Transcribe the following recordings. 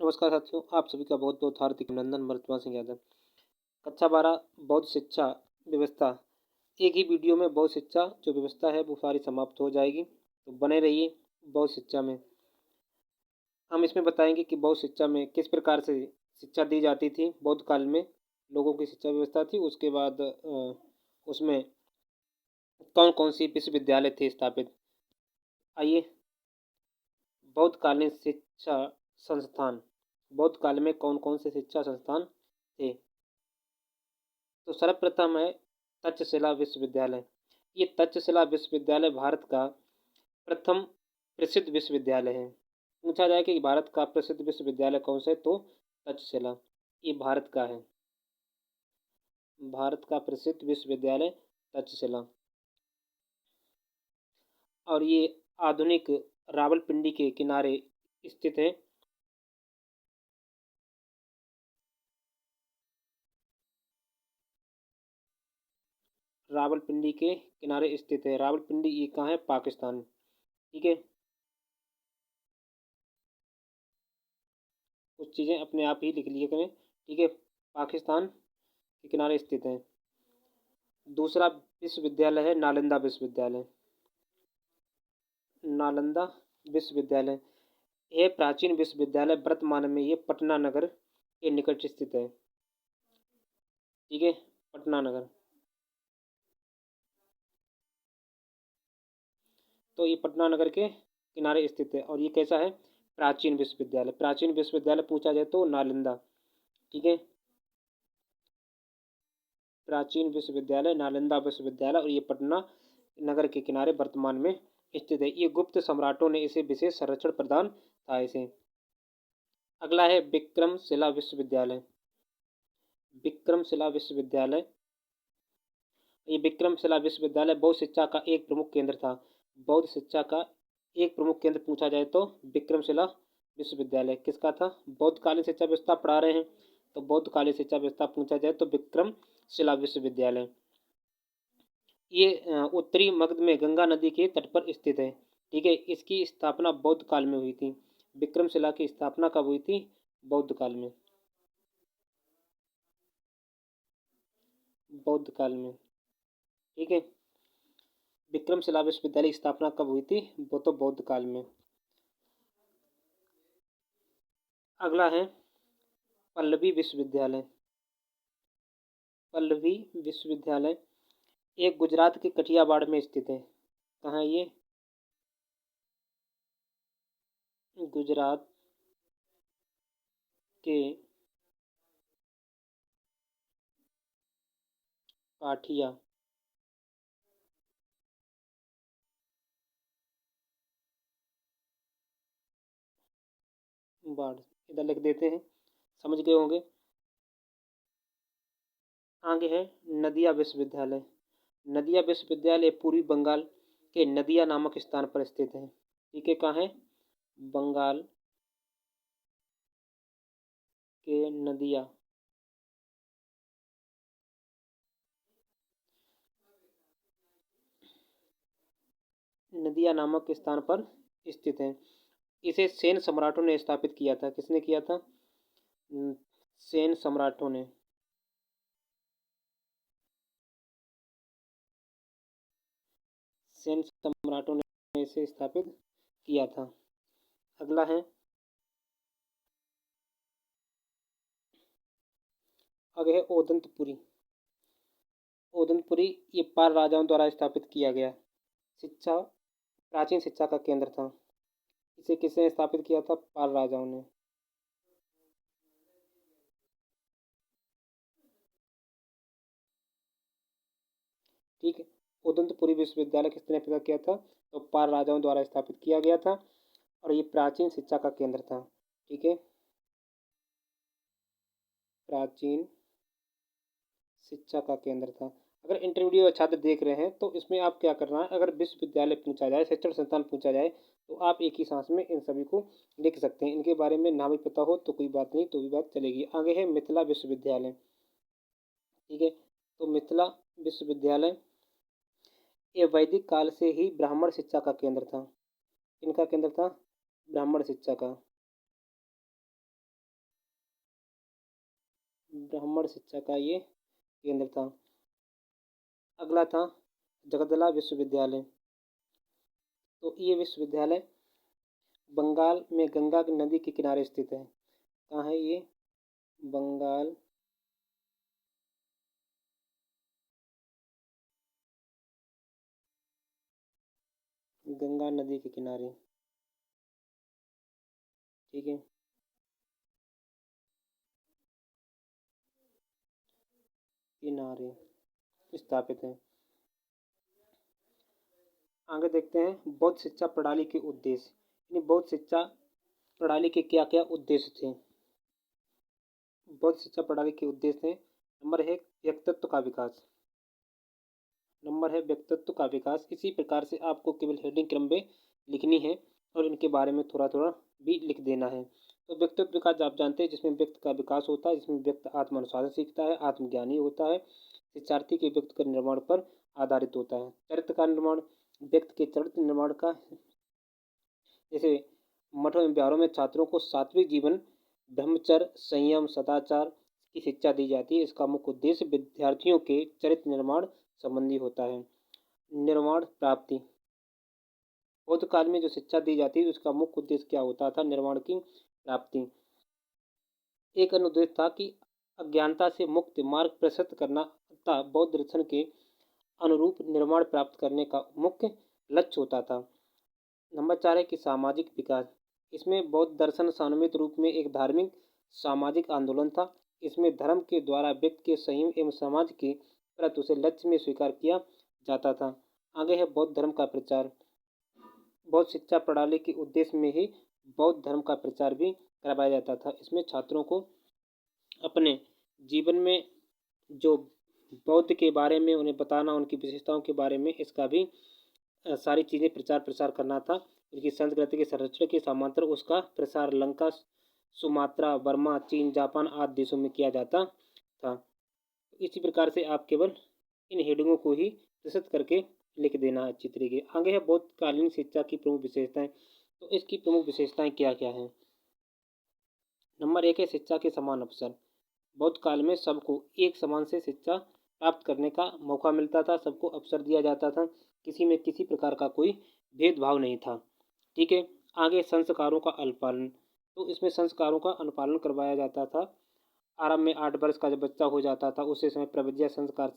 नमस्कार साथियों, आप सभी का बहुत बहुत हार्दिक अभिनंदन। वर्तमान सिंह यादव। कक्षा 12 बौद्ध शिक्षा व्यवस्था। एक ही वीडियो में बौद्ध शिक्षा जो व्यवस्था है वो सारी समाप्त हो जाएगी, तो बने रहिए बौद्ध शिक्षा में। हम इसमें बताएंगे कि बौद्ध शिक्षा में किस प्रकार से शिक्षा दी जाती थी। बौद्ध काल में लोगों की शिक्षा व्यवस्था थी, उसके बाद उसमें कौन कौन सी विश्वविद्यालय थे स्थापित। आइए, बौद्धकालीन शिक्षा संस्थान। बौद्ध काल में कौन कौन से शिक्षा संस्थान थे। तो सर्वप्रथम है तक्षशिला विश्वविद्यालय। ये तक्षशिला विश्वविद्यालय भारत का प्रथम प्रसिद्ध विश्वविद्यालय है। पूछा जाए कि भारत का प्रसिद्ध विश्वविद्यालय कौन सा है, तो तक्षशिला ये भारत का है। भारत का प्रसिद्ध विश्वविद्यालय तक्षशिला। और ये आधुनिक रावलपिंडी के किनारे स्थित है। रावलपिंडी के किनारे स्थित है। रावलपिंडी ये कहाँ है? पाकिस्तान। ठीक है, कुछ चीज़ें अपने आप ही लिख लिया करें। ठीक है, पाकिस्तान के किनारे स्थित है। दूसरा विश्वविद्यालय है नालंदा विश्वविद्यालय। नालंदा विश्वविद्यालय यह प्राचीन विश्वविद्यालय वर्तमान में ये पटना नगर के निकट स्थित है। ठीक है, पटना नगर। तो ये पटना नगर के किनारे स्थित है। और ये कैसा है? प्राचीन विश्वविद्यालय। प्राचीन विश्वविद्यालय पूछा जाए तो नालंदा। ठीक है, प्राचीन विश्वविद्यालय नालंदा विश्वविद्यालय, और ये पटना नगर के किनारे वर्तमान में स्थित है। ये गुप्त सम्राटों ने इसे विशेष संरक्षण प्रदान था इसे। अगला है विक्रमशिला विश्वविद्यालय। विक्रमशिला विश्वविद्यालय ये विक्रमशिला विश्वविद्यालय बौद्ध शिक्षा का एक प्रमुख केंद्र था। बौद्ध शिक्षा का एक प्रमुख केंद्र पूछा जाए तो विक्रमशिला विश्वविद्यालय किसका था? बौद्धकालीन शिक्षा व्यवस्था पढ़ा रहे हैं, तो बौद्धकालीन शिक्षा व्यवस्था पूछा जाए तो विक्रमशिला विश्वविद्यालय। ये उत्तरी मगध में गंगा नदी के तट पर स्थित है। ठीक है, इसकी स्थापना बौद्ध काल में हुई थी। विक्रमशिला की स्थापना कब हुई थी? बौद्ध काल में। बौद्ध काल में। ठीक है, विक्रमशिला विश्वविद्यालय की स्थापना कब हुई थी? वो तो बौद्ध काल में। अगला है पल्लवी विश्वविद्यालय। पल्लवी विश्वविद्यालय एक गुजरात के कठियावाड़ में स्थित है। कहाँ है ये? गुजरात के काठिया बाढ़, इधर लिख देते हैं, समझ गए होंगे। आगे है नदिया विश्वविद्यालय। नदिया विश्वविद्यालय पूर्वी बंगाल के नदिया नामक स्थान पर स्थित है। ठीक है, कहाँ है? बंगाल के नदिया नदिया नामक स्थान पर स्थित है। इसे सेन सम्राटों ने स्थापित किया था। किसने किया था? सेन सम्राटों ने। सेन सम्राटों ने इसे स्थापित किया था। अगला है आगे है ओदंतपुरी। ओदंतपुरी ये पाल राजाओं द्वारा स्थापित किया गया शिक्षा प्राचीन शिक्षा का केंद्र था। इसे किसने स्थापित किया था? पाल राजाओं ने। ठीक है, उदंतपुरी विश्वविद्यालय किसने पैदा किया था? तो पाल राजाओं द्वारा स्थापित किया गया था, और ये प्राचीन शिक्षा का केंद्र था। ठीक है, प्राचीन शिक्षा का केंद्र था। अगर इंटरमीडिएट छात्र देख रहे हैं तो इसमें आप क्या करना है, अगर विश्वविद्यालय पूछा जाए, शिक्षण संस्थान पूछा जाए, तो आप एक ही सांस में इन सभी को लिख सकते हैं। इनके बारे में ना भी पता हो तो कोई बात नहीं, तो भी बात चलेगी। आगे है मिथिला विश्वविद्यालय। ठीक है, तो मिथिला विश्वविद्यालय ये वैदिक काल से ही ब्राह्मण शिक्षा का केंद्र था। इनका केंद्र था ब्राह्मण शिक्षा का। ब्राह्मण शिक्षा का ये केंद्र था। अगला था जगदला विश्वविद्यालय। तो ये विश्वविद्यालय बंगाल में गंगा नदी के किनारे स्थित है। कहाँ है ये? बंगाल गंगा नदी के किनारे, ठीक है। किनारे स्थापित है। आगे देखते हैं बौद्ध शिक्षा प्रणाली के उद्देश्य। यानी बौद्ध शिक्षा प्रणाली के क्या क्या उद्देश्य थे? बौद्ध शिक्षा प्रणाली के उद्देश्य थे, नंबर है व्यक्तित्व का विकास, नंबर है व्यक्तित्व का विकास। इसी प्रकार से आपको केवल हेडिंग क्रम में लिखनी है और इनके बारे में थोड़ा थोड़ा भी लिख देना है। तो व्यक्तित्व विकास आप जानते हैं, जिसमें व्यक्ति का विकास होता है, जिसमें व्यक्ति आत्मानुशासन सीखता है, आत्मज्ञानी होता है, शिक्षार्थी के व्यक्ति के निर्माण पर आधारित होता है। चरित्र का निर्माण, व्यक्ति के चरित्र निर्माण का, जैसे मठों एवं विहारों में छात्रों को सात्विक जीवन, ब्रह्मचर्य, संयम, सदाचार की शिक्षा दी जाती है। इसका मुख्य उद्देश्य विद्यार्थियों के चरित्र निर्माण संबंधी होता है। निर्वाण प्राप्ति, बौद्ध काल में जो शिक्षा दी जाती है उसका मुख्य उद्देश्य क्या होता था? निर्वाण की प्राप्ति। एक अन्य उद्देश्य था कि अज्ञानता से मुक्त मार्ग प्रशस्त करना तथा बौद्ध दर्शन के अनुरूप निर्माण प्राप्त करने का मुख्य लक्ष्य होता था। नंबर 4 है कि सामाजिक विकास। इसमें बौद्ध दर्शन सानुमित रूप में एक धार्मिक सामाजिक आंदोलन था। इसमें धर्म के द्वारा व्यक्ति के संयम एवं समाज के प्रति उसे लक्ष्य में स्वीकार किया जाता था। आगे है बौद्ध धर्म का प्रचार। बौद्ध शिक्षा प्रणाली के उद्देश्य में ही बौद्ध धर्म का प्रचार भी करवाया जाता था। इसमें छात्रों को अपने जीवन में जो बौद्ध के बारे में उन्हें बताना, उनकी विशेषताओं के बारे में, इसका भी सारी चीज़ें प्रचार प्रसार करना था। उनकी संस्कृति के संरक्षण के समांतर उसका प्रसार लंका, सुमात्रा, बर्मा, चीन, जापान आदि देशों में किया जाता था। इसी प्रकार से आप केवल इन हेडिंगों को ही प्रस्तुत करके लिख देना अच्छी तरीके। आगे है बौद्धकालीन शिक्षा की प्रमुख विशेषताएं। तो इसकी प्रमुख विशेषताएं क्या क्या हैं? नंबर 1 है शिक्षा के समान अवसर। बौद्ध काल में सबको एक समान से शिक्षा प्राप्त करने का मौका मिलता था, सबको अवसर दिया जाता था, किसी में किसी प्रकार का कोई भेदभाव नहीं था, ठीक है। आगे संस्कारों का अनुपालन। तो इसमें संस्कारों का अनुपालन करवाया जाता था। आरंभ में 8 वर्ष का जब बच्चा हो जाता था उसे समय प्रविद्या संस्कार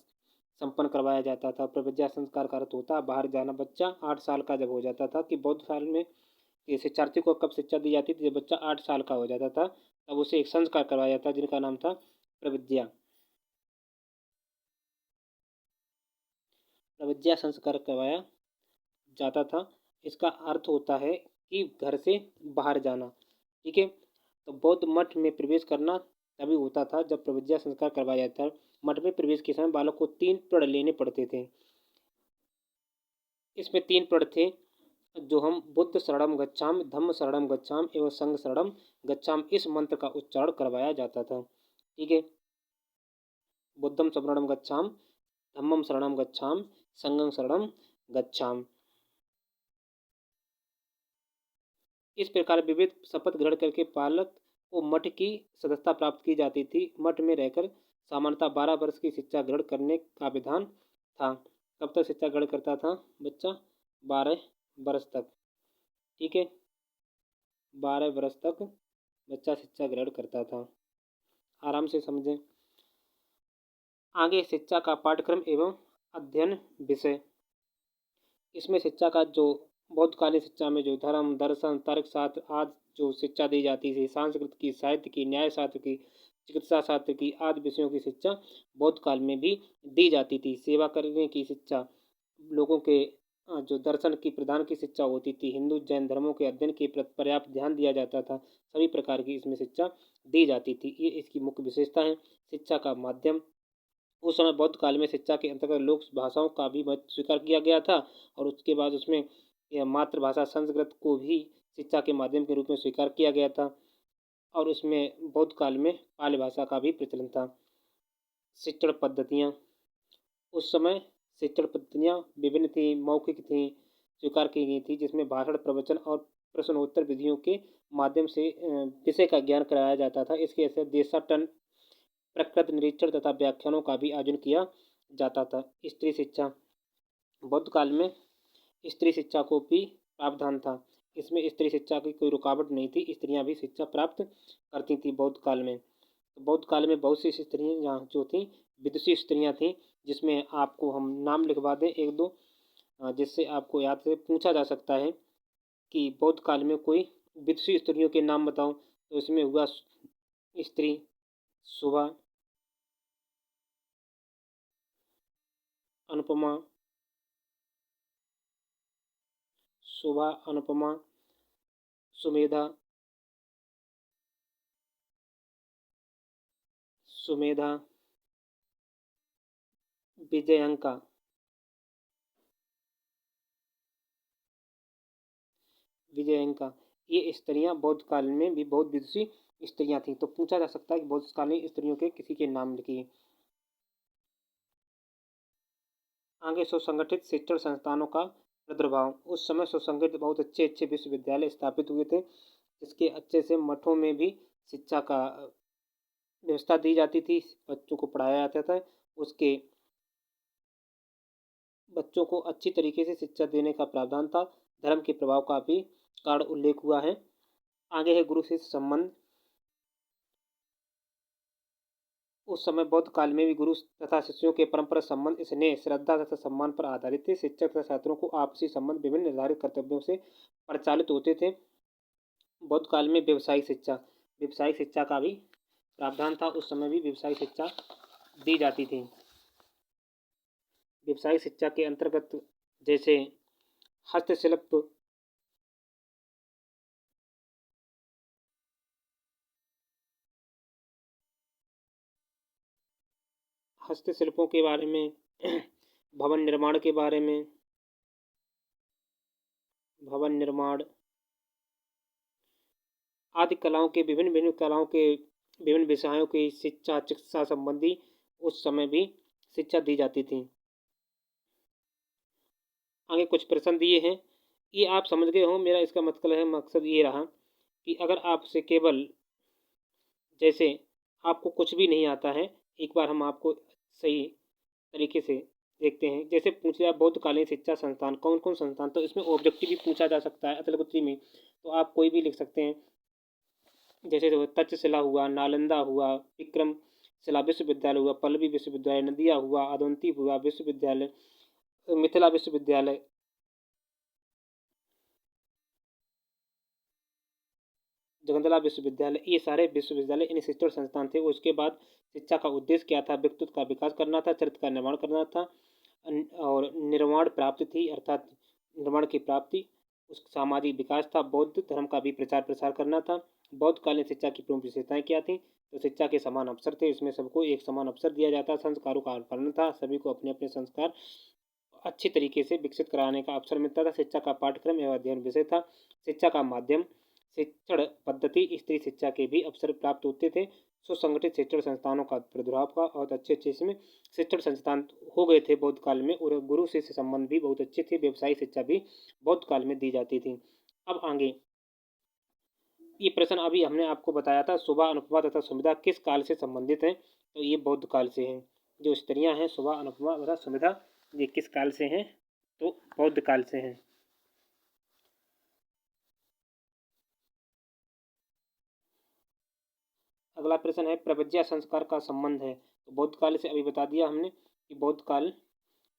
संपन्न करवाया जाता था। प्रविद्या संस्कार का अर्थ होता बाहर जाना। बच्चा 8 साल का जब हो जाता था, कि बौद्ध साल में शिक्षार्थी को कब शिक्षा दी जाती थी? जब बच्चा 8 साल का हो जाता था तब उसे एक संस्कार करवाया जाता जिनका नाम था प्रविद्या। प्रविद्या संस्कार करवाया जाता था। इसका अर्थ होता है कि घर से बाहर जाना, ठीक है। तो बौद्ध मठ में प्रवेश करना तभी होता था जब प्रविद्या संस्कार करवाया जाता था। मठ में प्रवेश के समय बालक को 3 प्रण लेने पड़ते थे। इसमें 3 प्रण थे जो हम बुद्ध शरणम गच्छामि, धम्म शरणम गच्छामि एवं संघ शरणम गच्छामि, इस मंत्र का उच्चारण करवाया जाता था, ठीक है। बुद्धम शरणम गच्छामि, धम्मम शरणम गच्छामि, संघम शरणम गच्छामि। इस प्रकार विविध शपथ ग्रहण करके बालक को मठ की सदस्यता प्राप्त की जाती थी। मठ में रहकर सामान्यतः 12 वर्ष की शिक्षा ग्रहण करने का विधान था। कब तक शिक्षा ग्रहण करता था बच्चा? 12 वर्ष तक, ठीक है। 12 वर्ष तक बच्चा शिक्षा ग्रहण करता था। आराम से समझें। आगे शिक्षा का पाठ्यक्रम एवं अध्ययन विषय। इसमें शिक्षा का जो बौद्धकालीन शिक्षा में जो धर्म, दर्शन, तर्कशास्त्र आदि जो शिक्षा दी जाती थी, संस्कृत की, साहित्य की, न्याय शास्त्र की, चिकित्सा शास्त्र की आदि विषयों की शिक्षा बौद्ध काल में भी दी जाती थी। सेवा करने की शिक्षा, लोगों के जो दर्शन की प्रदान की शिक्षा होती थी, हिंदू जैन धर्मों के अध्ययन के प्रति पर्याप्त ध्यान दिया जाता था। सभी प्रकार की इसमें शिक्षा दी जाती थी। ये इसकी मुख्य विशेषता है। शिक्षा का माध्यम, उस समय बौद्ध काल में शिक्षा के अंतर्गत लोक भाषाओं का भी महत्व स्वीकार किया गया था और उसके बाद उसमें मातृभाषा संस्कृत को भी शिक्षा के माध्यम के रूप में स्वीकार किया गया था और उसमें बौद्ध काल में पाली भाषा का भी प्रचलन था। शिक्षण पद्धतियाँ, उस समय शिक्षण पद्धतियाँ विभिन्न थी, मौखिक थी, स्वीकार की गई थी, जिसमें भाषण, प्रवचन और प्रश्नोत्तर विधियों के माध्यम से विषय का ज्ञान कराया जाता था। इसके ऐसे देशाटन प्रकृति निरीक्षण तथा व्याख्यानों का भी आयोजन किया जाता था। स्त्री शिक्षा, बौद्ध काल में स्त्री शिक्षा को भी प्रावधान था। इसमें स्त्री शिक्षा की कोई रुकावट नहीं थी, स्त्रियां भी शिक्षा प्राप्त करती थी बौद्ध काल में। तो बौद्ध काल में बहुत सी स्त्रियां यहाँ जो थी विदुषी स्त्रियां थीं, जिसमें आपको हम नाम लिखवा दें एक दो, जिससे आपको याद से पूछा जा सकता है कि बौद्ध काल में कोई विदुषी स्त्रियों के नाम बताओ। तो इसमें हुआ स्त्री सुभा, अनुपमा, सुभा, अनुपमा, सुमेधा, सुमेधा, विजयंका, विजयंका, ये स्त्रियां बौद्ध काल में भी बहुत विदुषी स्त्रियां थीं। तो पूछा जा सकता है कि बौद्ध काल में स्त्रियों के किसी के नाम लिखिए। आगे सुसंगठित शिक्षण संस्थानों का प्रादुर्भाव। उस समय सुसंगठित बहुत अच्छे अच्छे विश्वविद्यालय स्थापित हुए थे, जिसके अच्छे से मठों में भी शिक्षा का व्यवस्था दी जाती थी, बच्चों को पढ़ाया जाता था। उसके बच्चों को अच्छी तरीके से शिक्षा देने का प्रावधान था। धर्म के प्रभाव का भी कारण उल्लेख हुआ है। आगे है गुरु शिष्य संबंध। उस समय बौद्ध काल में भी गुरु तथा शिष्यों के परंपरा संबंध स्नेह, श्रद्धा तथा सम्मान पर आधारित थे। शिक्षक तथा छात्रों को आपसी संबंध विभिन्न निर्धारित कर्तव्यों से परिचालित होते थे। बौद्ध काल में व्यावसायिक शिक्षा का भी प्रावधान था। उस समय भी व्यावसायिक शिक्षा दी जाती थी। व्यावसायिक शिक्षा के अंतर्गत जैसे हस्तशिल्प, हस्तशिल्पों के बारे में, भवन निर्माण के बारे में, भवन निर्माण आदि कलाओं के विभिन्न विषयों की शिक्षा, चिकित्सा संबंधी उस समय भी शिक्षा दी जाती थी। आगे कुछ प्रश्न दिए हैं, ये आप समझ गए हो। मेरा इसका मतलब है, मकसद ये रहा कि अगर आपसे केवल जैसे आपको कुछ भी नहीं आता है, एक बार हम आपको सही तरीके से देखते हैं। जैसे पूछ लिया बौद्धकालीन शिक्षा संस्थान कौन कौन संस्थान, तो इसमें ऑब्जेक्टिव भी पूछा जा सकता है अतलगुत्थी में, तो आप कोई भी लिख सकते हैं। जैसे तक्षशिला हुआ, नालंदा हुआ, विक्रमशिला विश्वविद्यालय हुआ, पल्लवी विश्वविद्यालय, नदिया हुआ, अदंती हुआ विश्वविद्यालय, मिथिला विश्वविद्यालय, जगदला विश्वविद्यालय, ये सारे विश्वविद्यालय इन शिक्षण संस्थान थे। उसके बाद शिक्षा का उद्देश्य क्या था? व्यक्तित्व का विकास करना था, चरित्र का निर्माण करना था, और निर्माण प्राप्ति थी, अर्थात निर्माण की प्राप्ति, उस सामाजिक विकास था। बौद्ध धर्म का भी प्रचार प्रसार करना था। बौद्धकालीन शिक्षा की प्रमुख विशेषताएं क्या थी? तो शिक्षा के समान अवसर थे, इसमें सबको एक समान अवसर दिया जाता। संस्कारों का पालन था, सभी को अपने अपने संस्कार अच्छी तरीके से विकसित कराने का अवसर मिलता था। शिक्षा का पाठ्यक्रम एवं अध्ययन विषय था। शिक्षा का माध्यम, शिक्षण पद्धति, स्त्री शिक्षा के भी अवसर प्राप्त होते थे। सुसंगठित शिक्षण संस्थानों का प्रादुर्भाव का और अच्छे अच्छे इसमें शिक्षण संस्थान हो गए थे बौद्ध काल में, और गुरु शिष्य संबंध भी बहुत अच्छे थे। व्यवसायिक शिक्षा भी बौद्ध काल में दी जाती थी। अब आगे ये प्रश्न अभी हमने आपको बताया था, सुभा, अनुपमा तथा सुमिधा किस काल से संबंधित हैं? तो ये बौद्ध काल से हैं। जो स्त्रियां हैं सुभा, अनुपमा तथा सुमिधा, ये किस काल से हैं? तो बौद्ध काल से हैं। अगला प्रश्न है प्रव्रज्या संस्कार का संबंध है। तो बौद्ध काल से अभी बता दिया हमने कि बौद्ध काल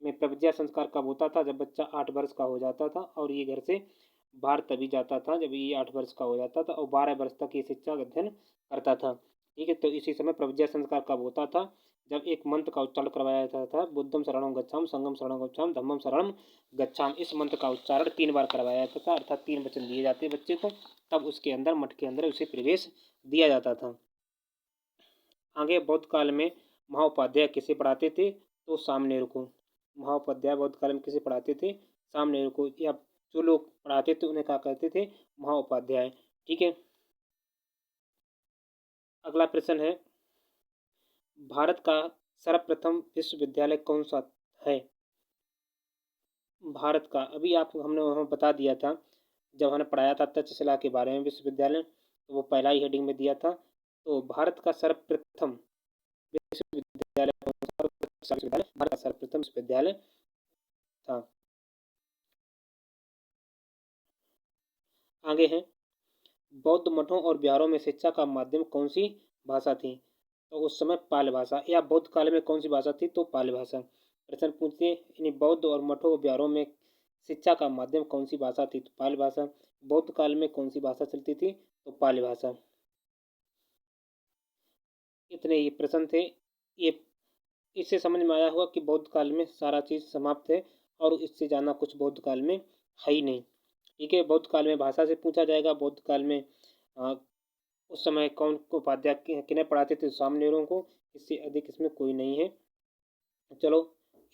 में प्रव्रज्या संस्कार कब होता था? जब बच्चा 8 वर्ष का हो जाता था, और ये घर से बाहर तभी जाता था जब ये 8 वर्ष का हो जाता था, और 12 वर्ष तक ये शिक्षा अध्ययन करता था। ठीक है, तो इसी समय प्रव्रज्या संस्कार कब होता था? जब एक मंत्र का उच्चारण करवाया जाता था, बुद्धम शरणं गच्छामि, संघम शरणं गच्छामि, धम्मम शरणं गच्छामि। इस मंत्र का उच्चारण 3 बार करवाया जाता था, अर्थात 3 वचन दिए जाते बच्चे को, तब उसके अंदर, मठ के अंदर उसे प्रवेश दिया जाता था। आगे बौद्ध काल में महाउपाध्याय किसे पढ़ाते थे? तो सामनेर को। महाउपाध्याय बौद्ध काल में किसे पढ़ाते थे? सामनेर को, या जो लोग पढ़ाते थे उन्हें क्या कहते थे? महाउपाध्याय। ठीक है, अगला प्रश्न है भारत का सर्वप्रथम विश्वविद्यालय कौन सा है? भारत का अभी आपको हमने वहाँ बता दिया था, जब हमने पढ़ाया था तक्षशिला के बारे में विश्वविद्यालय, तो वो पहला ही हेडिंग में दिया था। तो भारत का सर्वप्रथम विश्वविद्यालय कौन सा? विश्वविद्यालय भारत का सर्वप्रथम विश्वविद्यालय था। आगे है, बौद्ध मठों और विहारों में शिक्षा का माध्यम कौन सी भाषा थी? तो उस समय पाली भाषा। या बौद्ध काल में कौन सी भाषा थी? तो पाली भाषा। प्रश्न पूछते इन बौद्ध और मठों और विहारों में शिक्षा का माध्यम कौन सी भाषा थी? तो पाली भाषा। बौद्ध काल में कौन सी भाषा चलती थी? तो पाली भाषा। इतने ही प्रश्न थे। ये इससे समझ में आया होगा कि बौद्ध काल में सारा चीज़ समाप्त है और इससे जाना कुछ बौद्ध काल में है ही नहीं। ठीक है, बौद्ध काल में भाषा से पूछा जाएगा। बौद्ध काल में उस समय कौन को उपाध्याय किन्हें पढ़ाते थे? सामनेरों को। इससे अधिक इसमें कोई नहीं है। चलो,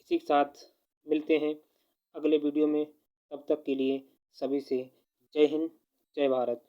इसी के साथ मिलते हैं अगले वीडियो में। तब तक के लिए सभी से जय हिंद, जय भारत।